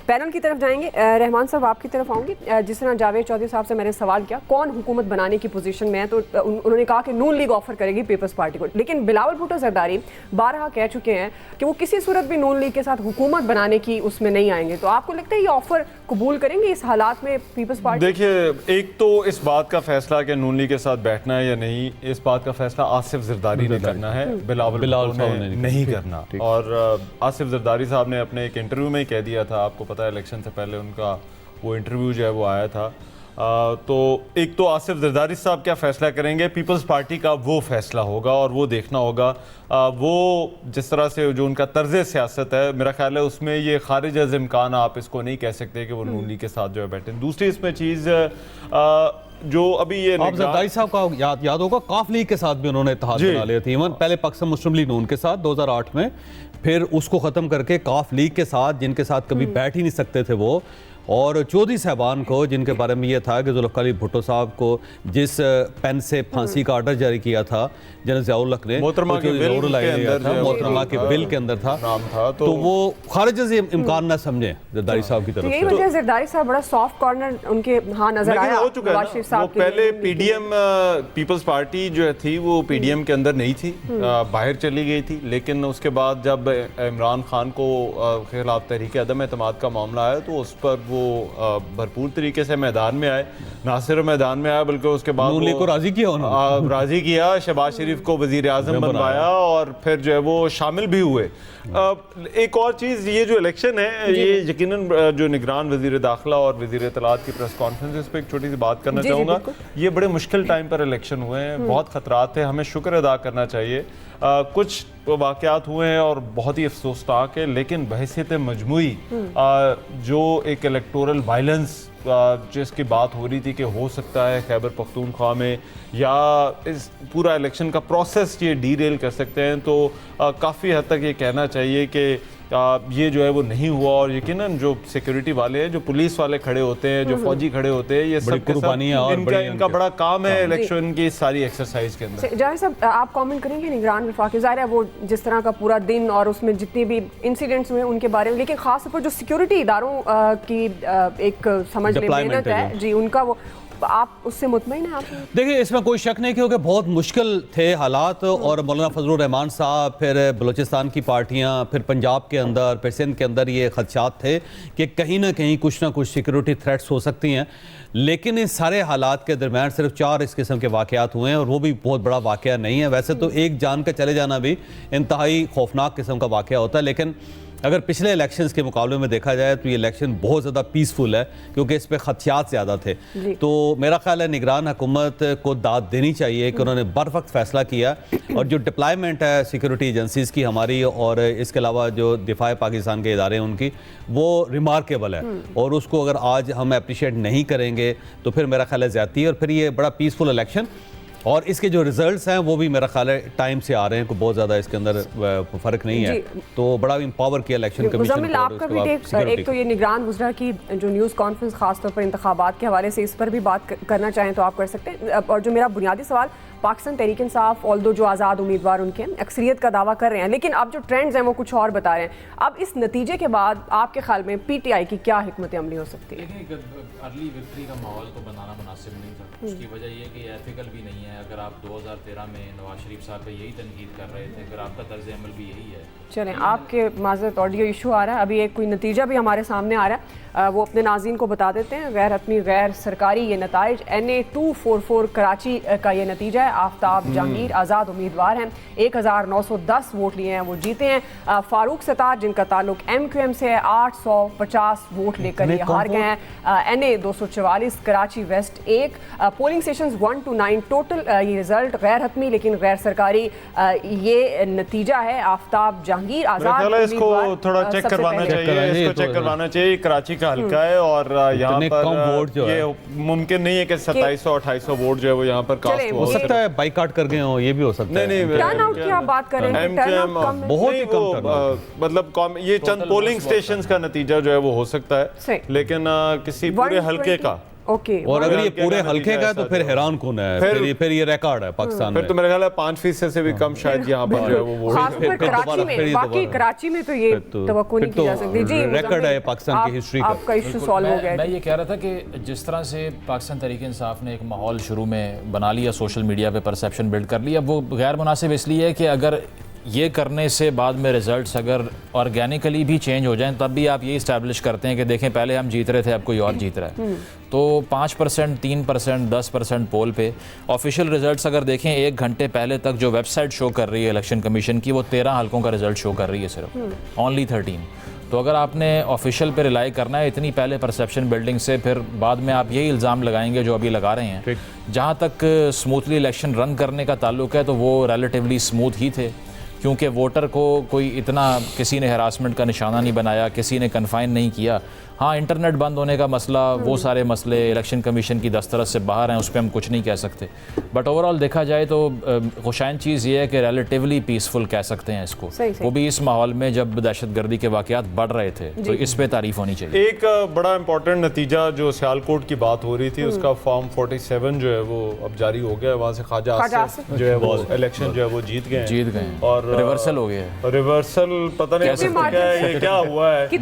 Panel की तरफ जाएंगे। रहमान साहब आपकी तरफ आऊँगी। जिस तरह जावेद चौधरी साहब से मैंने सवाल किया कौन हुकूमत बनाने की पोजीशन में है, तो उन्होंने कहा कि नून लीग ऑफर करेगी पीपल्स पार्टी को, लेकिन बिलावल भुट्टो जरदारी बारहा कह चुके हैं कि वो किसी सूरत भी नून लीग के साथ हुकूमत बनाने की उसमें नहीं आएंगे। तो आपको लगता है ये ऑफर कबूल करेंगे इस हालात में पीपल्स पार्टी? देखिए, एक तो इस बात का फैसला कि नून लीग के साथ बैठना है या नहीं, इस बात का फैसला आसिफ जरदारी ने करना है, बिलावल भुट्टो ने नहीं करना। और आसिफ जरदारी साहब ने अपने एक इंटरव्यू में कह दिया था, आपको पता है इलेक्शन से पहले उनका वो इंटरव्यू जो है वो आया था। तो एक तो आसिफ जरदारी साहब क्या फ़ैसला करेंगे, पीपल्स पार्टी का वो फैसला होगा और वो देखना होगा। वो जिस तरह से जो उनका तर्ज सियासत है, मेरा ख्याल है उसमें ये खारिज अज़ इम्कान आप इसको नहीं कह सकते कि वो नून लीग के साथ जो है बैठे। दूसरी इसमें चीज़ जो अभी ये आप जरदारी साहब का याद होगा, काफ लीग के साथ भी उन्होंने इत्तेहाद बना लिया था। इवन पहले पाकिस्तान मुस्लिम लीग नून के साथ 2008 में, फिर उसको ख़त्म करके काफ लीग के साथ, जिनके साथ कभी बैठ ही नहीं सकते थे वो, और चौधरी साहबान को, जिनके बारे में ये था कि जुल्फ़िकार अली भुट्टो साहब को जिस पेन से फांसी का ऑर्डर जारी किया था जनरल ज़ियाउल हक ने, मोहतरमा के बिल के अंदर था, तो वो खारिज से इम्कान ना समझे जरदारी साहब की तरफ से। यही वजह जरदारी साहब बड़ा सॉफ्ट कॉर्नर उनके हाँ नजर आया हो चुका है ना। वो पहले पीडीएम पीपल्स पार्टी जो थी वो पीडीएम के अंदर नहीं थी, बाहर चली गई थी। लेकिन उसके बाद जब इमरान खान को खिलाफ तहरीक अदम एतमाद का मामला आया तो उस पर वो भरपूर तरीके से मैदान में आए, ना सिर्फ मैदान में आया बल्कि उसके बाद को राजी किया, शहबाज शरीफ को वजीर आज़म बनवाया और फिर जो है वो शामिल भी हुए। एक और चीज़, ये जो इलेक्शन है ये यकीनन जो निगरान वजीर दाखिला और वजीर इत्तलात की प्रेस कॉन्फ्रेंस, इस पर एक छोटी सी बात करना चाहूँगा। ये बड़े मुश्किल टाइम पर इलेक्शन हुए हैं, बहुत ख़तरात थे, हमें शुक्र अदा करना चाहिए। कुछ वाक़यात हुए हैं और बहुत ही अफसोसनाक है, लेकिन बहैसियत मजमूई जो एक इलेक्टोरल वायलेंस जिसकी बात हो रही थी कि हो सकता है खैबर पख्तूनख्वा में या इस पूरा इलेक्शन का प्रोसेस ये डीरेल कर सकते हैं, तो काफ़ी हद तक ये कहना चाहिए कि ये जो है वो नहीं हुआ। और यकीनन जो सिक्योरिटी वाले हैं, जो पुलिस वाले खड़े होते हैं, जो फौजी खड़े होते हैं, ये सब इनका बड़ा काम है इलेक्शन की सारी एक्सरसाइज के अंदर। जाहिर साहब आप कमेंट करेंगे निगरान वफाकी, ज़ाहिर है वो जिस तरह का पूरा दिन और उसमें जितने भी इंसिडेंट्स हुए उनके बारे में, लेकिन खास तौर पर जो सिक्योरिटी इदारों की एक समझ लें मेहनत है जी, उनका वो आप उससे मुतमईन हैं? आप देखिए, इसमें कोई शक नहीं, क्योंकि बहुत मुश्किल थे हालात। और मौलाना फजलुर रहमान साहब, फिर बलूचिस्तान की पार्टियां, फिर पंजाब के अंदर, फिर सिंध के अंदर ये खदशात थे कि कहीं ना कहीं कुछ ना कुछ सिक्योरिटी थ्रेट्स हो सकती हैं। लेकिन इन सारे हालात के दरमियान सिर्फ 4 इस किस्म के वाक़यात हुए हैं, और वो भी बहुत बड़ा वाक़या नहीं है। वैसे तो एक जान का चले जाना भी इंतहाई खौफनाक किस्म का वाक़या होता है, लेकिन अगर पिछले इलेक्शंस के मुकाबले में देखा जाए तो ये इलेक्शन बहुत ज़्यादा पीसफुल है, क्योंकि इस पर खदशात ज़्यादा थे। तो मेरा ख्याल है निगरान हुकूमत को दाद देनी चाहिए कि उन्होंने बर वक्त फ़ैसला किया। और जो डिप्लॉयमेंट है सिक्योरिटी एजेंसीज़ की हमारी, और इसके अलावा जो दिफा पाकिस्तान के इदारे हैं उनकी, वो रिमार्केबल है। और उसको अगर आज हम अप्रिशिएट नहीं करेंगे तो फिर मेरा ख्याल है ज़्यादती है, और फिर ये बड़ा पीसफुल इलेक्शन। और इसके जो रिजल्ट्स हैं वो भी मेरा ख्याल है टाइम से आ रहे हैं, कोई बहुत ज़्यादा इसके अंदर फ़र्क नहीं है। तो बड़ा इम्पावर किया इलेक्शन कमीशन। आपका भी एक तो ये निगरान गुजरा की जो न्यूज़ कॉन्फ्रेंस खासतौर पर इंतखाबात के हवाले से, इस पर भी बात करना चाहें तो आप कर सकते हैं। और जो मेरा बुनियादी सवाल, पाकिस्तान तहरीक इंसाफ ऑल्दो जो आज़ाद उम्मीदवार उनके अक्सरियत का दावा कर रहे हैं, लेकिन अब जो ट्रेंड्स हैं वो कुछ और बता रहे हैं। अब इस नतीजे के बाद आपके ख्याल में पीटीआई की क्या हिकमत अमली हो सकती है? अर्ली विक्ट्री का माहौल तो बनाना मुनासिब नहीं था। उसकी वजह ये कि एथिकल भी नहीं है। अगर आप 2013 में नवाज शरीफ साहब पे यही तनकीद कर रहे थे, अगर आपका तर्ज अमल भी यही है। चलें, आपके माज़रत ऑडियो इशू आ रहा है, अभी एक कोई नतीजा भी हमारे सामने आ रहा है, वो अपने नाज़रीन को बता देते हैं। गैर हतमी गैर सरकारी ये नताइज NA 244 कराची का ये नतीजा है। आफ्ताब जहांगीर आज़ाद उम्मीदवार हैं, 1910 वोट लिए हैं, वो जीते हैं। फारूक सतार जिनका ताल्लुक MQM से है, 850 वोट लेकर ये हार गए हैं। NA 244 Karachi west 1। Polling station 1 to 9 total. ये रिजल्ट गैर हतमी लेकिन गैर सरकारी ये नतीजा है। आफ्ताब जहांगीर आज़ाद इसको थोड़ा चेक करवाना चाहिए, इसको चेक करवाना चाहिए। कराची का हल्का है और यहाँ पर ये मुमकिन नहीं है कि 2700-2800 वोट जो है वो यहाँ पर कास्ट हो सकता है, बाइकाट कर गए हो, ये भी हो सकता है। नहीं, टर्नआउट की आप बात कर रहे हैं, बहुत ही कम, मतलब ये चंद पोलिंग स्टेशंस का नतीजा जो है वो हो सकता है, लेकिन किसी पूरे हल्के का ओके। और अगर ये क्या पूरे नतीजा हल्के का है ऐसा तो फिर जो- हैरान कौन है, फिर ये रिकॉर्ड है पाकिस्तान फिर में। तो मेरे ख्याल है 5% से भी कम शायद यहाँ पर जो है वो वोट खासतौर पर फिर कराची दोबारा- में, फिर ये बाकी दोबारा- कराची में तो ये तवक्को नहीं की जा सकती। जी रिकॉर्ड है पाकिस्तान की हिस्ट्री का। आपका इशू सॉल्व हो गया मैं है। ये कह रहा था कि जिस तरह से पाकिस्तान तहरीक इंसाफ ने एक माहौल शुरू में बना लिया, सोशल मीडिया पे परसेप्शन बिल्ड कर लिया, वो गैर मुनासिब इसलिए है कि अगर ये करने से बाद में रिजल्ट्स अगर ऑर्गेनिकली भी चेंज हो जाएं तब भी आप ये इस्टेब्लिश करते हैं कि देखें पहले हम जीत रहे थे, अब कोई और जीत रहा है। तो 5%, 3%, 10% पोल पे ऑफिशियल रिजल्ट्स अगर देखें 1 घंटे पहले तक जो वेबसाइट शो कर रही है इलेक्शन कमीशन की, वो 13 हल्कों का रिजल्ट शो कर रही है सिर्फ, ओनली 13। तो अगर आपने ऑफिशियल पे रिलाई करना है इतनी पहले परसेप्शन बिल्डिंग से, फिर बाद में आप यही इल्ज़ाम लगाएंगे जो अभी लगा रहे हैं। जहाँ तक स्मूथली इलेक्शन रन करने का ताल्लुक है तो वो रिलेटिवली स्मूथ ही थे, क्योंकि वोटर को कोई इतना किसी ने हरासमेंट का निशाना नहीं बनाया, किसी ने कन्फाइन नहीं किया। हाँ, इंटरनेट बंद होने का मसला, वो सारे मसले इलेक्शन कमीशन की दस्तरस से बाहर हैं, उस पर हम कुछ नहीं कह सकते। बट ओवरऑल देखा जाए तो खुशाइन चीज़ ये है कि रिलेटिवली पीसफुल कह सकते हैं इसको, वो भी इस माहौल में जब दहशतगर्दी के वाक़यात बढ़ रहे थे, तो इस पे तारीफ होनी चाहिए। एक बड़ा इंपॉर्टेंट नतीजा जो सियालकोट की बात हो रही थी, उसका फॉर्म 47 जो है वो अब जारी हो गया है। वहाँ से ख्वाजा आसिफ जो है वो इलेक्शन जो है वो जीत गए और रिवर्सल हो गया। रिवर्सल पता नहीं कैसे क्या है, ये क्या हुआ है, लेकिन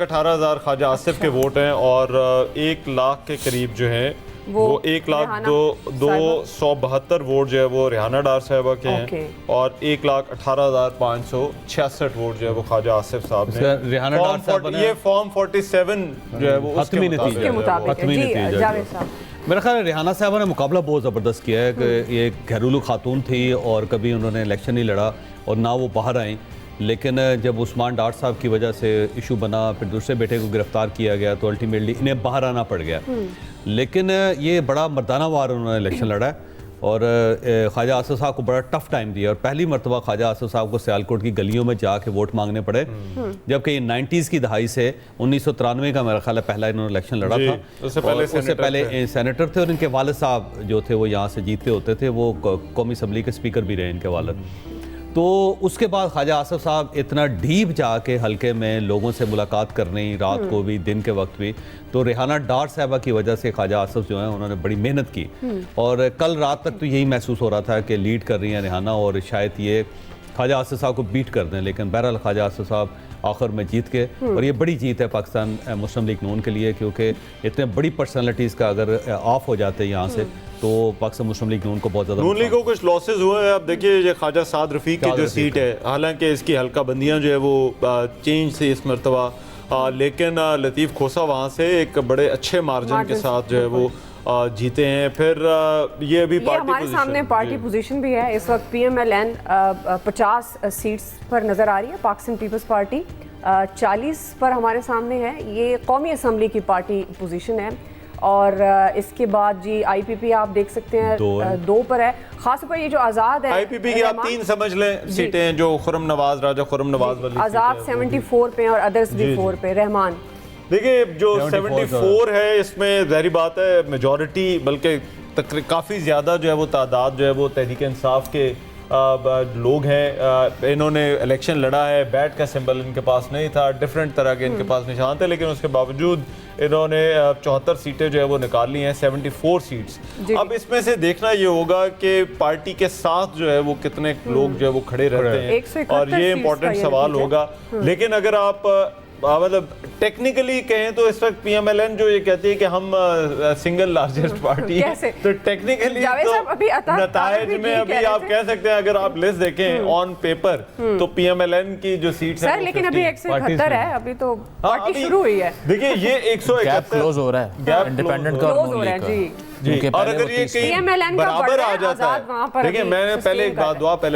1,18,000 ख्वाजा आसिफ के वोट हैं और 1 लाख के करीब जो है वो 1,02,272 वोट जो है वो रिहाना डार साहिबा के हैं और 1,18,566 वोट जो है वो ख्वाजा आसिफ साहब ने। रिहाना डार साहब ने ये फॉर्म 47 जो है वो उसके मुताबिक है। जी जावेद साहब, मेरा ख्याल है रिहाना साहबा ने मुकाबला बहुत ज़बरदस्त किया है कि ये घरेलू खातून थी और कभी उन्होंने इलेक्शन नहीं लड़ा और ना वो बाहर आई, लेकिन जब उस्मान डार साहब की वजह से इशू बना, फिर दूसरे बेटे को गिरफ्तार किया गया तो अल्टीमेटली इन्हें बाहर आना पड़ गया। लेकिन ये बड़ा मर्दाना वार उन्होंने इलेक्शन लड़ा है और ख्वाजा आसिफ साहब को बड़ा टफ टाइम दिया और पहली मरतबा ख्वाजा आसिफ साहब को सियालकोट की गलियों में जाके वोट मांगने पड़े, जबकि ये 90s की दहाई से 1993 का मेरा ख्याल है पहला इन्होंने इलेक्शन लड़ा था। उससे पहले सेनेटर थे और इनके वालिद साहब जो थे वो यहाँ से जीतते होते थे, वो कौमी असम्बली के स्पीकर भी रहे इनके वालिद। तो उसके बाद ख्वाजा आसिफ साहब इतना डीप जाके हल्के में लोगों से मुलाकात करनी, रात को भी दिन के वक्त भी, तो रिहाना डार साहबा की वजह से ख्वाजा आसिफ जो है उन्होंने बड़ी मेहनत की और कल रात तक तो यही महसूस हो रहा था कि लीड कर रही हैं रिहाना और शायद ये ख्वाजा आसिफ साहब को बीट कर दें, लेकिन बहरहाल ख्वाजा आसिफ साहब आखिर में जीत के और ये बड़ी जीत है पाकिस्तान मुस्लिम लीग नून के लिए, क्योंकि इतने बड़ी पर्सनैलिटीज़ का अगर ऑफ हो जाते हैं यहाँ से तो पाकिस्तान मुस्लिम लीग नून को बहुत ज़्यादा नून लीग को कुछ लॉसेज हुए हैं। अब देखिए ये ख्वाजा साद रफ़ीक की जो सीट है, हालांकि इसकी हल्का बंदियाँ जो है वो चेंज थी इस मरतबा, लेकिन लतीफ़ खोसा वहाँ से एक बड़े अच्छे मार्जिन के साथ जो है वो जीते हैं। फिर ये अभी हमारे सामने पार्टी पोजीशन भी है इस वक्त। PMLN 50 सीट्स पर नज़र आ रही है, पाकिस्तान पीपल्स पार्टी 40 पर हमारे सामने है। ये कौमी असम्बली की पार्टी पोजीशन है और इसके बाद जी IPP आप देख सकते हैं 2 पर है। खास पर ये जो आज़ाद है, IPP की आप 3 समझ लें सीटें, जो खुर्रम नवाज, राजा खुर्रम नवाज वाली आज़ाद 74 पे और अदर्स भी 4 पे। रहमान देखिए जो 74 है इसमें ज़ाहिर बात है मेजॉरिटी, बल्कि काफ़ी ज़्यादा जो है वो तादाद जो है वो तहरीक इंसाफ के लोग हैं। इन्होंने इलेक्शन लड़ा है, बैट का सिंबल इनके पास नहीं था, डिफरेंट तरह के इनके पास निशान थे, लेकिन उसके बावजूद इन्होंने 74 सीटें जो है वो निकाल ली हैं, 74 सीट्स। अब इसमें से देखना ये होगा कि पार्टी के साथ जो है वो कितने लोग जो है वो खड़े रहते हैं और ये इंपॉर्टेंट सवाल होगा। लेकिन अगर आप मतलब टेक्निकली कहें तो इस वक्त PMLN जो ये कहती है कि हम सिंगल लार्जेस्ट पार्टी है, तो टेक्निकली तो नतायज में अभी आप कह सकते हैं, अगर आप लिस्ट देखें ऑन पेपर तो PMLN की जो सीट है, लेकिन अभी 171 है, अभी तो पार्टी शुरू हुई है। देखिए ये 171 क्लोज हो रहा है इंडिपेंडेंट का और नून लीग का जी। और अगर ये कहीं बराबर आ जाता है, देखिए मैंने पहले एक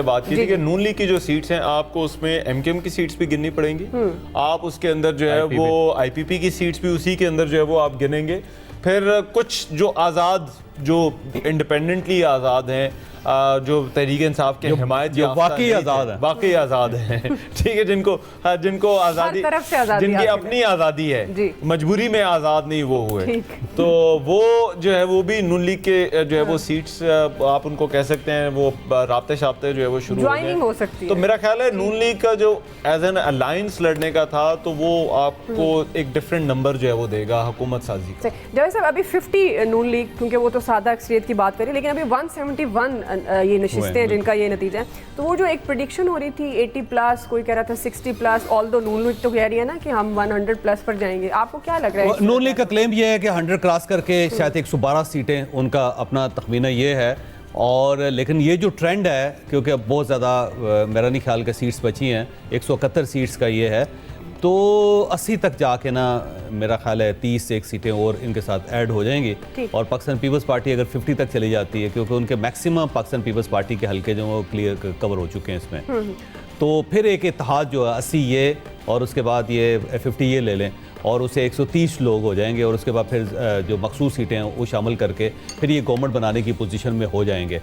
बात की थी कि नून लीग की जो सीट्स हैं आपको उसमें MKM की सीट्स भी गिननी पड़ेंगी, आप उसके अंदर जो है वो IPP की सीट्स भी उसी के अंदर जो है वो आप गिनेंगे, फिर कुछ जो आज़ाद जो इंडिपेंडेंटली आज़ाद हैं, जो तहरीक इंसाफ के हिमायत जो वाकई आज़ाद हैं, वाकई आज़ाद हैं, ठीक है, जिनको आज़ादी, तरफ से आज़ादी जिनकी हासिल अपनी आज़ादी जी। है, मजबूरी में आज़ाद नहीं वो हुए, ठीक। तो वो जो है वो भी नून लीग के जो है वो सीट्स आप उनको कह सकते हैं, वो राब्ते शाब्ते जो है वो शुरू ज्वाइनिंग हो सकती तो है। मेरा ख्याल है नून लीग का जो एज एन अलायंस लड़ने का था, तो वो आपको एक डिफरेंट नंबर जो है वो देगा हुकूमत साजी का। जवेद साहब, अभी 50 नून लीग, क्योंकि वो तो सादा अक्सरियत की बात करें, लेकिन अभी 171 ये नशिस्तें हैं जिनका ये नतीजा है। तो वो जो एक प्रेडिक्शन हो रही थी 80 प्लस, कोई कह रहा था 60 प्लस, ऑल दो नून लीग तो कह रही है ना कि हम 100 प्लस पर जाएंगे, आपको क्या लग रहा है? नून लीग का क्लेम ये है कि 100 क्रॉस करके शायद 112 सीटें, उनका अपना तखमीना ये है। और लेकिन ये जो ट्रेंड है, क्योंकि अब बहुत ज़्यादा मेरा नहीं ख्याल के सीट्स बची हैं, 171 सीट्स का ये है, तो 80 तक जाके ना मेरा ख्याल है 30 से 1 सीटें और इनके साथ ऐड हो जाएंगी। और पाकिस्तान पीपल्स पार्टी अगर 50 तक चली जाती है, क्योंकि उनके मैक्सिमम पाकिस्तान पीपल्स पार्टी के हल्के जो वो क्लियर कवर हो चुके हैं इसमें, तो फिर एक इत्तेहाद जो है 80 ये और उसके बाद ये 50 ये ले लें और उसे 130 लोग हो जाएंगे, और उसके बाद फिर जो मखसूस सीटें हैं वो शामिल करके फिर ये गवर्नमेंट बनाने की पोजीशन में हो जाएंगे।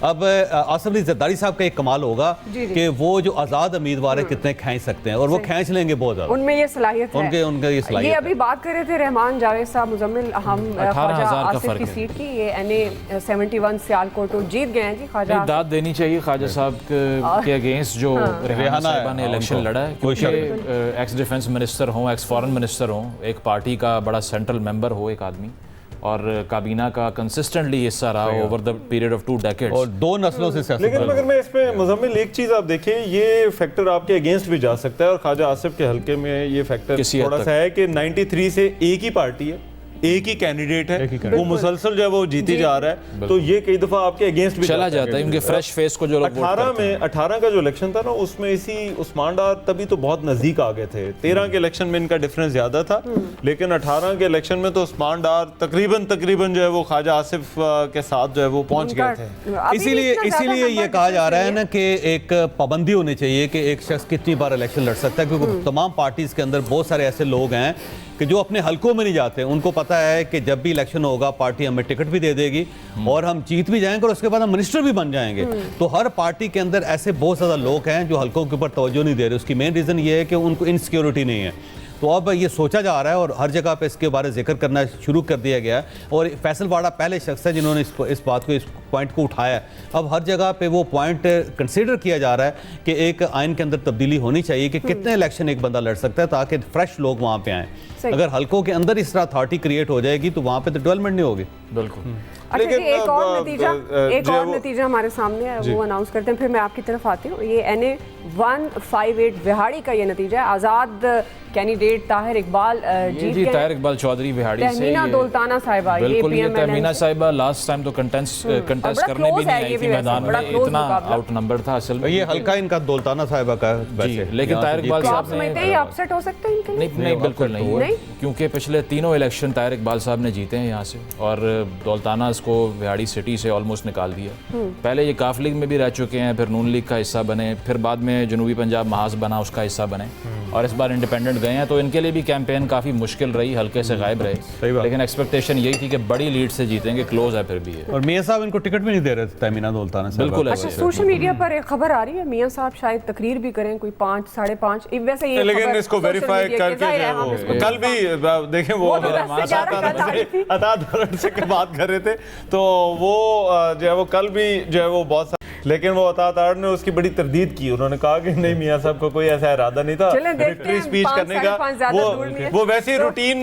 अब आसिफ अली जरदारी साहब का एक कमाल होगा कि वो जो आज़ाद उम्मीदवार है कितने खींच सकते हैं, और वो खींच लेंगे बहुत ज़्यादा, उनमें ये सलाहियत है, उनके ये सलाहियत ये अभी बात कर रहे थे रहमान जावेद साहब मुजम्मिल, हम ख्वाजा 18,000 का आसिफ फर्क की है। सीट की ये NA 71 सियालकोट तो जीत गए हैं जी ख्वाजा नहीं, दाद देनी चाहिए ख्वाजा साहब के अगेंस्ट जो रेहाना साहिबा ने इलेक्शन लड़ा है, क्योंकि एक्स डिफेंस मिनिस्टर हों, एक्स फॉरेन मिनिस्टर हों, एक पार्टी का बड़ा सेंट्रल मेंबर हो एक आदमी, और काबीना का कंसिस्टेंटली हिस्सा रहा over the period of 2 decades, और 2 नस्लों से सियासत लेकिन कर रहे मगर मैं इसमें मुजम्मिल एक चीज़ आप देखिए, ये फैक्टर आपके अगेंस्ट भी जा सकता है, और ख्वाजा आसिफ के हल्के में ये फैक्टर किसी हद थोड़ा तक। सा है कि 93 से एक ही पार्टी है, एक ही कैंडिडेट है, वो मुसलसल जो है वो जीती जा रहा है, तो ये कई दफ़ा आपके अगेंस्ट भी चला जाता है, उनके फ्रेश फेस को जो लोग वोट 18 करते हैं। में 18 का जो इलेक्शन था ना, उसमें इसी उस्मान डार तभी तो बहुत नज़दीक आ गए थे। 13 के इलेक्शन में इनका डिफरेंस ज़्यादा था, लेकिन 18 के इलेक्शन में तो उस्मान डार तकरीबन जो है वो ख्वाजा आसिफ के साथ जो है वो पहुंच गए थे। इसीलिए ये कहा जा रहा है ना कि एक पाबंदी होनी चाहिए कि एक शख्स कितनी बार इलेक्शन लड़ सकता है, क्योंकि तमाम पार्टीज के अंदर बहुत सारे ऐसे लोग हैं कि जो अपने हलकों में नहीं जाते, उनको पता है कि जब भी इलेक्शन होगा पार्टी हमें टिकट भी दे देगी और हम जीत भी जाएंगे और उसके बाद हम मिनिस्टर भी बन जाएंगे। तो हर पार्टी के अंदर ऐसे बहुत ज़्यादा लोग हैं जो हलकों के ऊपर तवज्जो नहीं दे रहे। उसकी मेन रीज़न ये है कि उनको इनसिक्योरिटी नहीं है। तो अब ये सोचा जा रहा है और हर जगह पे इसके बारे में जिक्र करना शुरू कर दिया गया है, और फैसल वाड़ा पहले शख्स है जिन्होंने इस बात को, इस पॉइंट को उठाया है। अब हर जगह पे वो पॉइंट कंसीडर किया जा रहा है कि एक आइन के अंदर तब्दीली होनी चाहिए कि कितने इलेक्शन एक बंदा लड़ सकता है, ताकि फ्रेश लोग वहाँ पे आएँ। अगर हलकों के अंदर इस तरह अथॉरिटी क्रिएट हो जाएगी तो वहाँ पे तो डेवलपमेंट नहीं होगी। बिल्कुल। अच्छा जी, एक और जो नतीजा हमारे सामने है, वो अनाउंस करते हैं, फिर मैं आपकी तरफ आती हूँ। ये NA 158 विहाड़ी का ये नतीजा है। आज़ाद कैंडिडेट ताहिर इकबाल जीत जी, गए। ताहिर इकबाल चौधरी विहाड़ी से, तहमीना दौलताना साहिबा, ये बिल्कुल, ये PMLN तहमीना साहिबा लास्ट टाइम तो कंटेस्ट करने भी नहीं आई थी मैदान में, इतना आउट नंबर था असल में। ये हल्का इनका दौलताना साहिबा का वैसे, लेकिन ताहिर इकबाल तो आप साहब समझते हैं ये अपसेट हो सकते हैं इनके लिए? नहीं, बिल्कुल नहीं, क्योंकि पिछले तीनों इलेक्शन ताहिर इकबाल साहब ने जीते हैं यहाँ से, और दौलताना को विहाड़ी सिटी से ऑलमोस्ट निकाल दिया। पहले ये काफ लीग में भी रह चुके हैं, फिर नून लीग का हिस्सा बने, फिर बाद में जनूबी पंजाब महाज बना उसका हिस्सा बने, और इस बार इंडिपेंडेंट गए हैं। तो इनके लिए भी कैंपेन काफ़ी मुश्किल रही, हल्के से गायब रहे, लेकिन एक्सपेक्टेशन यही थी कि बड़ी लीड से जीतेंगे, क्लोज है फिर भी है। और मियां साहब इनको टिकट भी नहीं दे रहे थे, तहमीना दौलताना साहिबा। बिल्कुल। अच्छा, सोशल मीडिया पर एक खबर आ रही है, मियां साहब शायद तकरीर भी करें, कोई 5, 5:30, वैसे ये लेकिन इसको वेरीफाई करके कल भी देखें वो अता से बात कर रहे थे, तो वो जो है वो कल भी जो है वो बहुत, लेकिन वो अता ने उसकी बड़ी तरदीद की। उन्होंने कहा कि नहीं, मियां साहब को कोई ऐसा इरादा नहीं था विक्ट्री स्पीच करने का, वो वैसे ही रूटीन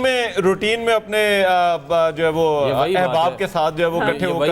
में अपने जो है वो अहबाब के साथ जो है वो इकट्ठे होकर